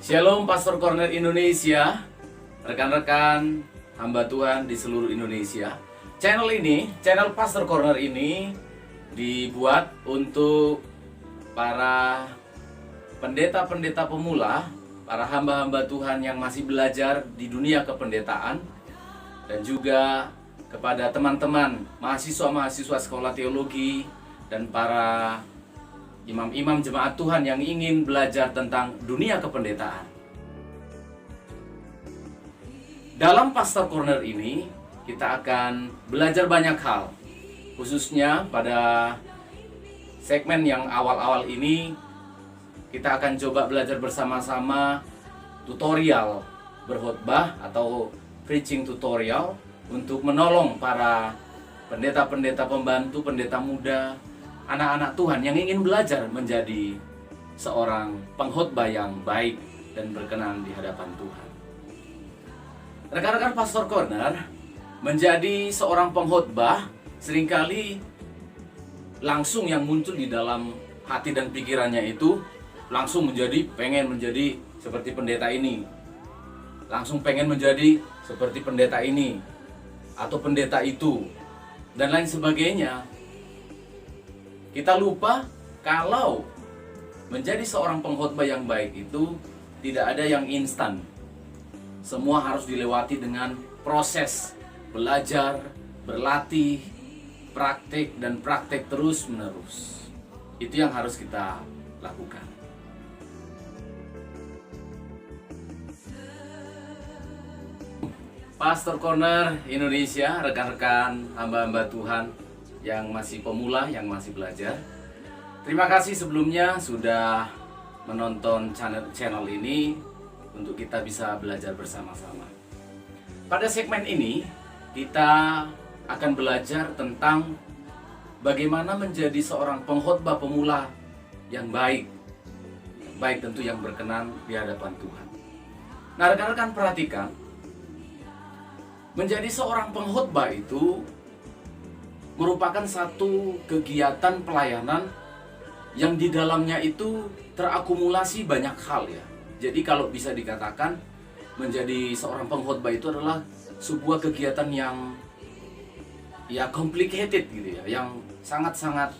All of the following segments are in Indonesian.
Shalom Pastor Corner Indonesia, rekan-rekan hamba Tuhan di seluruh Indonesia. Channel Pastor Corner ini dibuat untuk para pendeta-pendeta pemula, para hamba-hamba Tuhan yang masih belajar di dunia kependetaan, dan juga kepada teman-teman mahasiswa-mahasiswa sekolah teologi dan para imam-imam jemaat Tuhan yang ingin belajar tentang dunia kependetaan. Dalam Pastor Corner ini, kita akan belajar banyak hal. Khususnya pada segmen yang awal-awal ini, kita akan coba belajar bersama-sama tutorial berkhotbah atau preaching tutorial untuk menolong para pendeta-pendeta pembantu, pendeta muda, anak-anak Tuhan yang ingin belajar menjadi seorang pengkhotbah yang baik dan berkenan di hadapan Tuhan. Rekan-rekan Pastor Corner, menjadi seorang pengkhotbah seringkali langsung yang muncul di dalam hati dan pikirannya itu langsung pengen menjadi seperti pendeta ini, langsung pengen menjadi seperti pendeta ini atau pendeta itu, dan lain sebagainya. Kita lupa kalau menjadi seorang pengkhotbah yang baik itu tidak ada yang instan. Semua harus dilewati dengan proses belajar, berlatih, praktik dan praktek terus-menerus. Itu yang harus kita lakukan. Pastor Corner Indonesia, rekan-rekan hamba-hamba Tuhan yang masih pemula, yang masih belajar. Terima kasih sebelumnya sudah menonton channel ini untuk kita bisa belajar bersama-sama. Pada segmen ini, kita akan belajar tentang bagaimana menjadi seorang pengkhotbah pemula yang baik. Baik tentu yang berkenan di hadapan Tuhan. Nah, rekan-rekan perhatikan, menjadi seorang pengkhotbah itu merupakan satu kegiatan pelayanan yang di dalamnya itu terakumulasi banyak hal ya. Jadi kalau bisa dikatakan menjadi seorang pengkhotbah itu adalah sebuah kegiatan yang complicated gitu ya, yang sangat-sangat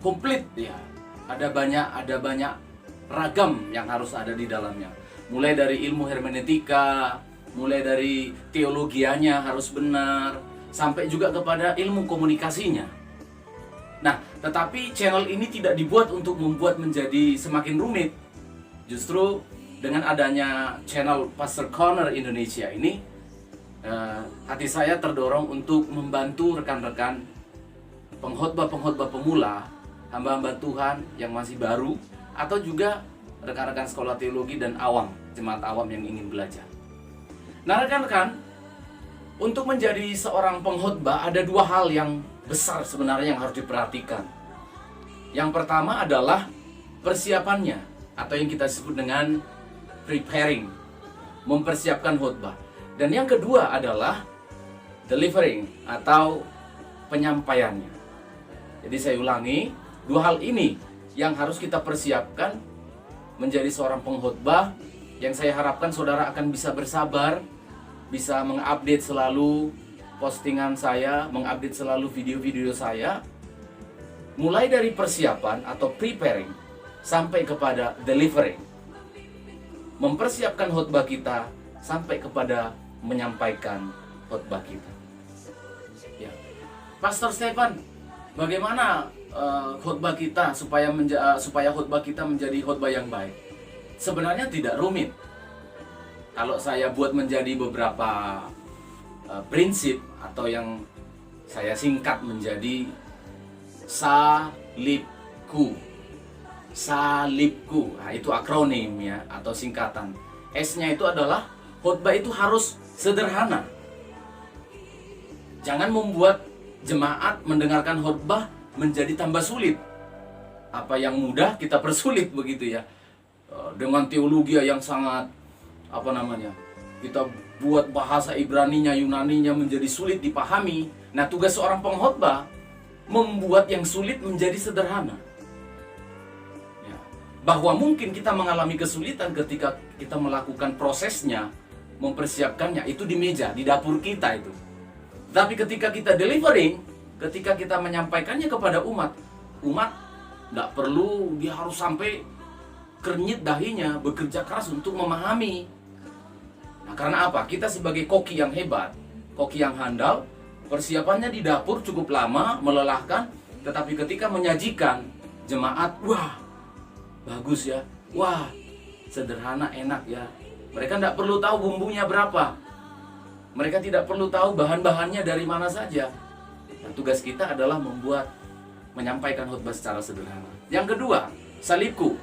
komplit ya. Ada banyak ragam yang harus ada di dalamnya. Mulai dari ilmu hermeneutika, mulai dari teologianya harus benar, sampai juga kepada ilmu komunikasinya. Nah, tetapi channel ini tidak dibuat untuk membuat menjadi semakin rumit. Justru dengan adanya channel Pastor Corner Indonesia ini, hati saya terdorong untuk membantu rekan-rekan pengkhotbah-pengkhotbah pemula, hamba-hamba Tuhan yang masih baru, atau juga rekan-rekan sekolah teologi dan awam, jemaat awam yang ingin belajar. Nah, rekan-rekan, untuk menjadi seorang pengkhotbah ada dua hal yang besar sebenarnya yang harus diperhatikan. Yang pertama adalah persiapannya, atau yang kita sebut dengan preparing, mempersiapkan khotbah. Dan yang kedua adalah delivering atau penyampaiannya. Jadi saya ulangi, dua hal ini yang harus kita persiapkan menjadi seorang pengkhotbah, yang saya harapkan saudara akan bisa bersabar, bisa mengupdate selalu postingan saya, mengupdate selalu video-video saya, mulai dari persiapan atau preparing sampai kepada delivering. Mempersiapkan khotbah kita sampai kepada menyampaikan khotbah kita. Ya. Pastor Stefan, bagaimana khotbah kita supaya khotbah kita menjadi khotbah yang baik? Sebenarnya tidak rumit. Kalau saya buat menjadi beberapa prinsip atau yang saya singkat menjadi salibku. Salibku, nah, itu akronim ya, atau singkatan. S-nya itu adalah khotbah itu harus sederhana. Jangan membuat jemaat mendengarkan khotbah menjadi tambah sulit. Apa yang mudah kita persulit begitu ya. Dengan teologi yang sangat kita buat bahasa Ibraninya, Yunaninya menjadi sulit dipahami. Nah, tugas seorang pengkhotbah membuat yang sulit menjadi sederhana. bahwa mungkin kita mengalami kesulitan ketika kita melakukan prosesnya, mempersiapkannya, itu di meja, di dapur kita itu. Tapi ketika kita delivering, ketika kita menyampaikannya kepada umat tidak perlu dia harus sampai kernyit dahinya, bekerja keras untuk memahami. Nah, karena apa? Kita sebagai koki yang hebat, koki yang handal, persiapannya di dapur cukup lama, melelahkan, tetapi ketika menyajikan, jemaat, wah, bagus ya, wah, sederhana, enak ya. Mereka tidak perlu tahu bumbunya berapa. Mereka tidak perlu tahu bahan-bahannya dari mana saja. Dan tugas kita adalah menyampaikan khutbah secara sederhana. Yang kedua, salibku,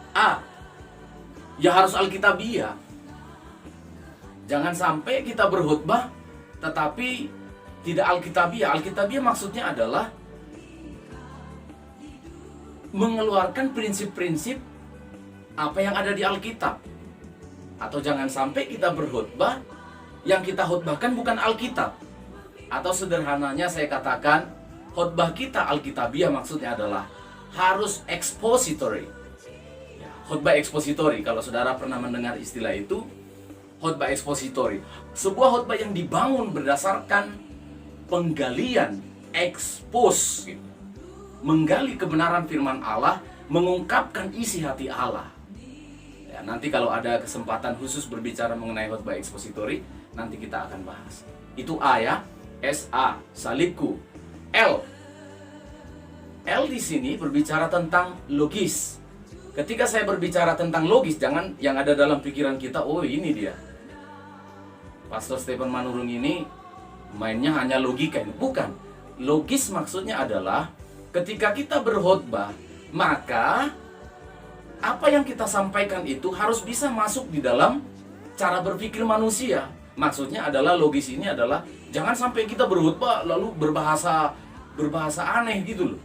ya harus alkitabiah. Jangan sampai kita berkhutbah tetapi tidak alkitabiah. Alkitabiah maksudnya adalah mengeluarkan prinsip-prinsip apa yang ada di Alkitab. Atau jangan sampai kita berkhutbah, yang kita khutbahkan bukan Alkitab. Atau sederhananya saya katakan, khutbah kita alkitabiah maksudnya adalah harus expository. Ya, khutbah expository, kalau saudara pernah mendengar istilah itu, khutbah expository. Sebuah khutbah yang dibangun berdasarkan penggalian, expose, gitu. Menggali kebenaran firman Allah, mengungkapkan isi hati Allah. Ya, nanti kalau ada kesempatan khusus berbicara mengenai khutbah expository, nanti kita akan bahas. Itu A ya, S-A, salibku. L di sini berbicara tentang logis. Ketika saya berbicara tentang logis, jangan yang ada dalam pikiran kita, oh ini dia, Pastor Stephen Manurung ini mainnya hanya logika. Bukan. Logis maksudnya adalah ketika kita berkhotbah, maka apa yang kita sampaikan itu harus bisa masuk di dalam cara berpikir manusia. Maksudnya adalah logis ini adalah jangan sampai kita berkhotbah lalu berbahasa aneh gitu loh.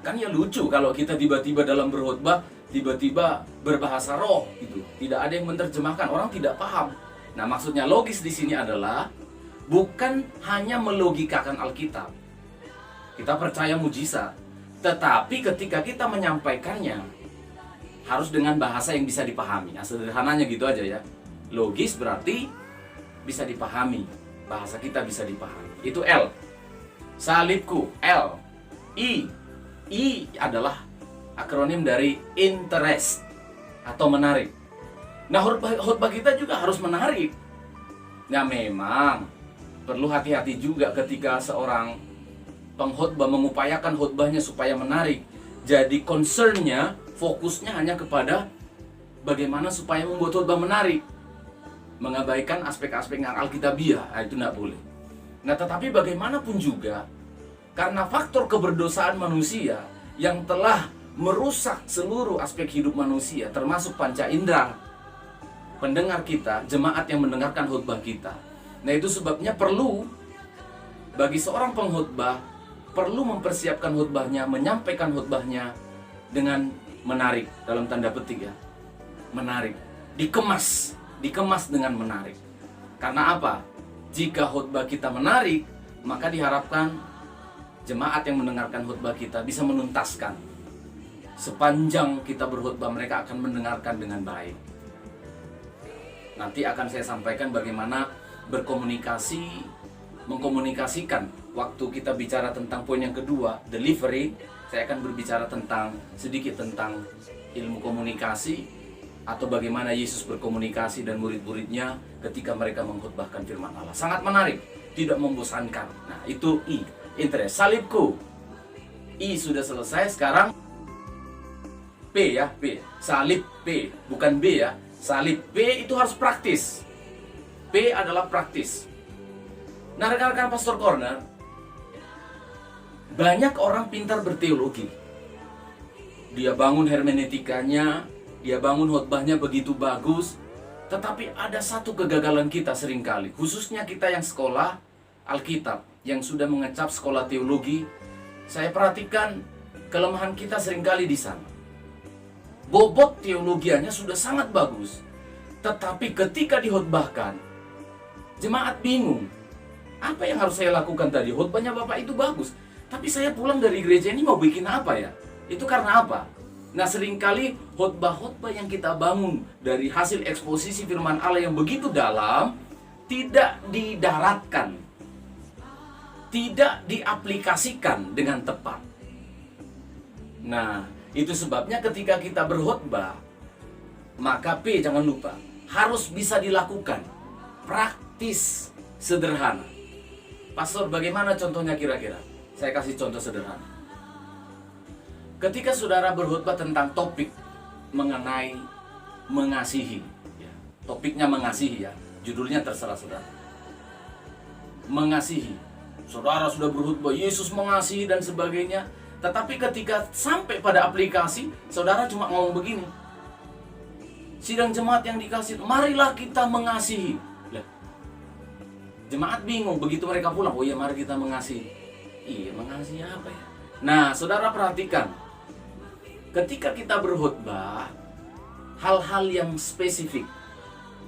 Kan ya lucu kalau kita tiba-tiba dalam berkhotbah tiba-tiba berbahasa roh gitu. Tidak ada yang menerjemahkan, orang tidak paham. Nah, maksudnya logis di sini adalah bukan hanya melogikakan Alkitab. Kita percaya mujizat, tetapi ketika kita menyampaikannya harus dengan bahasa yang bisa dipahami. Nah, sederhananya gitu aja ya. Logis berarti bisa dipahami, bahasa kita bisa dipahami. Itu L. Salibku, L. I adalah akronim dari interest atau menarik. Nah, khutbah kita juga harus menarik. Nah, memang perlu hati-hati juga ketika seorang pengkhotbah mengupayakan khutbahnya supaya menarik. Jadi concernnya, fokusnya hanya kepada bagaimana supaya membuat khutbah menarik, mengabaikan aspek-aspek yang alkitabiah. Itu tidak boleh. Nah, tetapi bagaimanapun juga, karena faktor keberdosaan manusia yang telah merusak seluruh aspek hidup manusia, termasuk panca indera pendengar kita, jemaat yang mendengarkan khutbah kita. Nah, itu sebabnya perlu bagi seorang pengkhotbah perlu mempersiapkan khutbahnya, menyampaikan khutbahnya dengan menarik, dalam tanda petik ya. Menarik, dikemas dengan menarik. Karena apa? Jika khutbah kita menarik, maka diharapkan jemaat yang mendengarkan khutbah kita bisa menuntaskan. Sepanjang kita berkhutbah, mereka akan mendengarkan dengan baik. Nanti akan saya sampaikan bagaimana berkomunikasi, mengkomunikasikan. Waktu kita bicara tentang poin yang kedua, delivery, saya akan berbicara sedikit tentang ilmu komunikasi, atau bagaimana Yesus berkomunikasi dan murid-muridnya ketika mereka mengkhotbahkan firman Allah. Sangat menarik, tidak membosankan. Nah, itu I, interest. Salibku, I sudah selesai. Sekarang P ya, P. Salib P, bukan B ya. Salib P itu harus praktis. P adalah praktis. Nah, rekan-rekan Pastor Corner, banyak orang pintar berteologi. Dia bangun hermeneutikanya, dia bangun khotbahnya begitu bagus, tetapi ada satu kegagalan kita seringkali, khususnya kita yang sekolah Alkitab, yang sudah mengecap sekolah teologi. Saya perhatikan kelemahan kita seringkali di sana. Bobot teologianya sudah sangat bagus, tetapi ketika dikhotbahkan, jemaat bingung. Apa yang harus saya lakukan tadi? Khotbahnya Bapak itu bagus, tapi saya pulang dari gereja ini mau bikin apa ya? Itu karena apa? Nah, seringkali khotbah-khotbah yang kita bangun dari hasil eksposisi firman Allah yang begitu dalam tidak didaratkan, tidak diaplikasikan dengan tepat. Nah, itu sebabnya ketika kita berkhotbah, maka jangan lupa, harus bisa dilakukan, praktis, sederhana. Pastor, bagaimana contohnya kira-kira? Saya kasih contoh sederhana. Ketika saudara berkhotbah tentang topik mengenai mengasihi, ya, topiknya mengasihi ya, judulnya terserah saudara. Mengasihi, saudara sudah berkhotbah Yesus mengasihi dan sebagainya, tetapi ketika sampai pada aplikasi, saudara cuma ngomong begini. Sidang jemaat yang dikasih, marilah kita mengasihi. Lah, jemaat bingung, begitu mereka pulang, oh iya mari kita mengasihi. Iya, mengasihi apa ya? Nah, saudara perhatikan. Ketika kita berkhotbah, hal-hal yang spesifik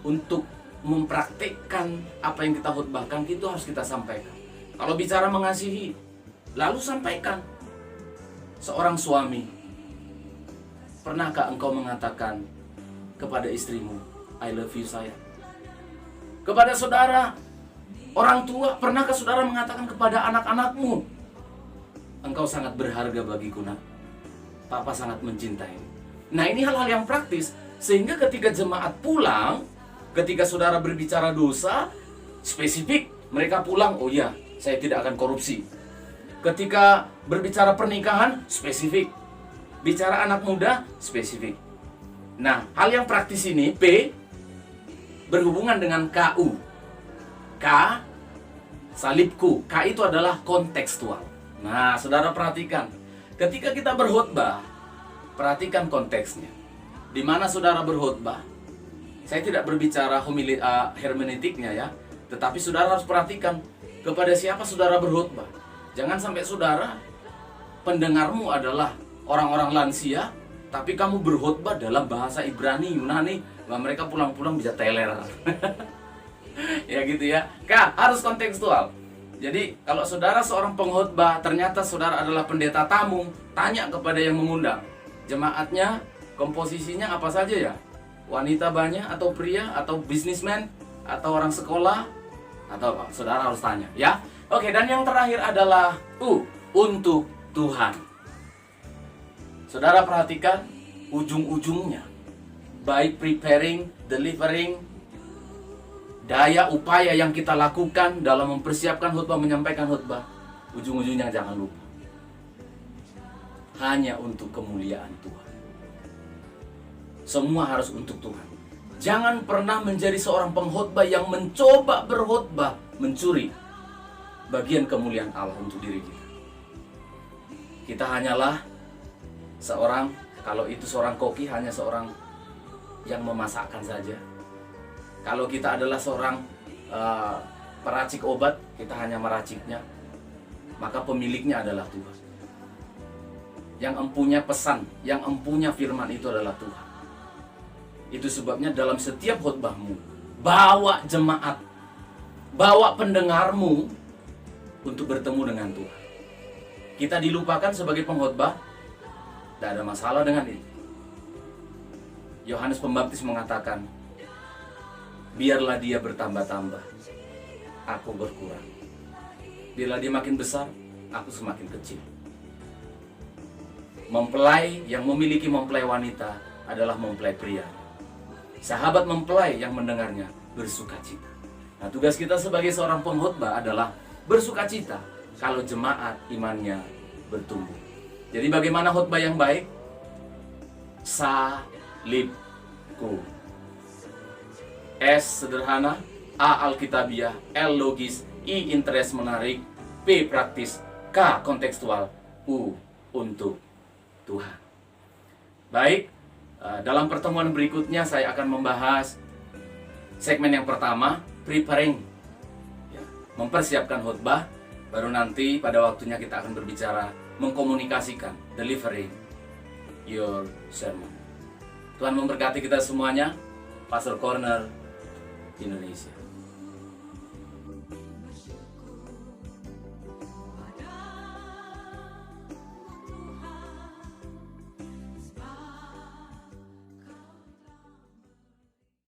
untuk mempraktikkan apa yang kita khotbahkan itu harus kita sampaikan. Kalau bicara mengasihi, lalu sampaikan. Seorang suami, pernahkah engkau mengatakan kepada istrimu, I love you sayang? Kepada saudara, orang tua, pernahkah saudara mengatakan kepada anak-anakmu, engkau sangat berharga bagiku nak, Papa sangat mencintai. Nah, ini hal-hal yang praktis, sehingga ketika jemaat pulang, ketika saudara berbicara dosa, spesifik, mereka pulang, oh ya, saya tidak akan korupsi. Ketika berbicara pernikahan, spesifik. Bicara anak muda, spesifik. Nah, hal yang praktis ini, P, berhubungan dengan KU. K, salibku. K itu adalah kontekstual. Nah, saudara perhatikan. Ketika kita berkhotbah, perhatikan konteksnya. Di mana saudara berkhotbah? Saya tidak berbicara hermeneutiknya ya, tetapi saudara harus perhatikan kepada siapa saudara berkhotbah. Jangan sampai saudara, pendengarmu adalah orang-orang lansia, tapi kamu berkhotbah dalam bahasa Ibrani, Yunani, nah mereka pulang-pulang bisa teler. Ya gitu ya. Harus kontekstual. Jadi kalau saudara seorang pengkhotbah, ternyata saudara adalah pendeta tamu, tanya kepada yang mengundang, jemaatnya komposisinya apa saja ya? Wanita banyak atau pria atau bisnismen atau orang sekolah atau apa? Saudara harus tanya ya. Oke, dan yang terakhir adalah untuk Tuhan. Saudara perhatikan ujung-ujungnya, baik preparing, delivering, daya upaya yang kita lakukan dalam mempersiapkan khotbah, menyampaikan khotbah, ujung-ujungnya jangan lupa, hanya untuk kemuliaan Tuhan. Semua harus untuk Tuhan. Jangan pernah menjadi seorang pengkhotbah yang mencoba berkhotbah mencuri bagian kemuliaan Allah untuk diri kita. Kita hanyalah seorang, kalau itu seorang koki, hanya seorang yang memasakkan saja. Kalau kita adalah seorang peracik obat, kita hanya meraciknya, maka pemiliknya adalah Tuhan. Yang empunya pesan, yang empunya firman itu adalah Tuhan. Itu sebabnya dalam setiap khotbahmu, bawa jemaat, bawa pendengarmu untuk bertemu dengan Tuhan. Kita dilupakan sebagai pengkhotbah, tidak ada masalah dengan itu. Yohanes Pembaptis mengatakan, biarlah dia bertambah-tambah, aku berkurang. Biarlah dia makin besar, aku semakin kecil. Mempelai yang memiliki mempelai wanita adalah mempelai pria. Sahabat mempelai yang mendengarnya bersukacita. Nah, tugas kita sebagai seorang pengkhotbah adalah bersukacita kalau jemaat imannya bertumbuh. Jadi bagaimana khotbah yang baik? Salibku. S sederhana, A alkitabiah, L logis, I interest menarik, P praktis, K kontekstual, U untuk Tuhan. Baik, dalam pertemuan berikutnya saya akan membahas segmen yang pertama, preparing, ya, mempersiapkan khotbah. Baru nanti pada waktunya kita akan berbicara mengkomunikasikan, delivering your sermon. Tuhan memberkati kita semuanya. Pastor Corner Indonesia.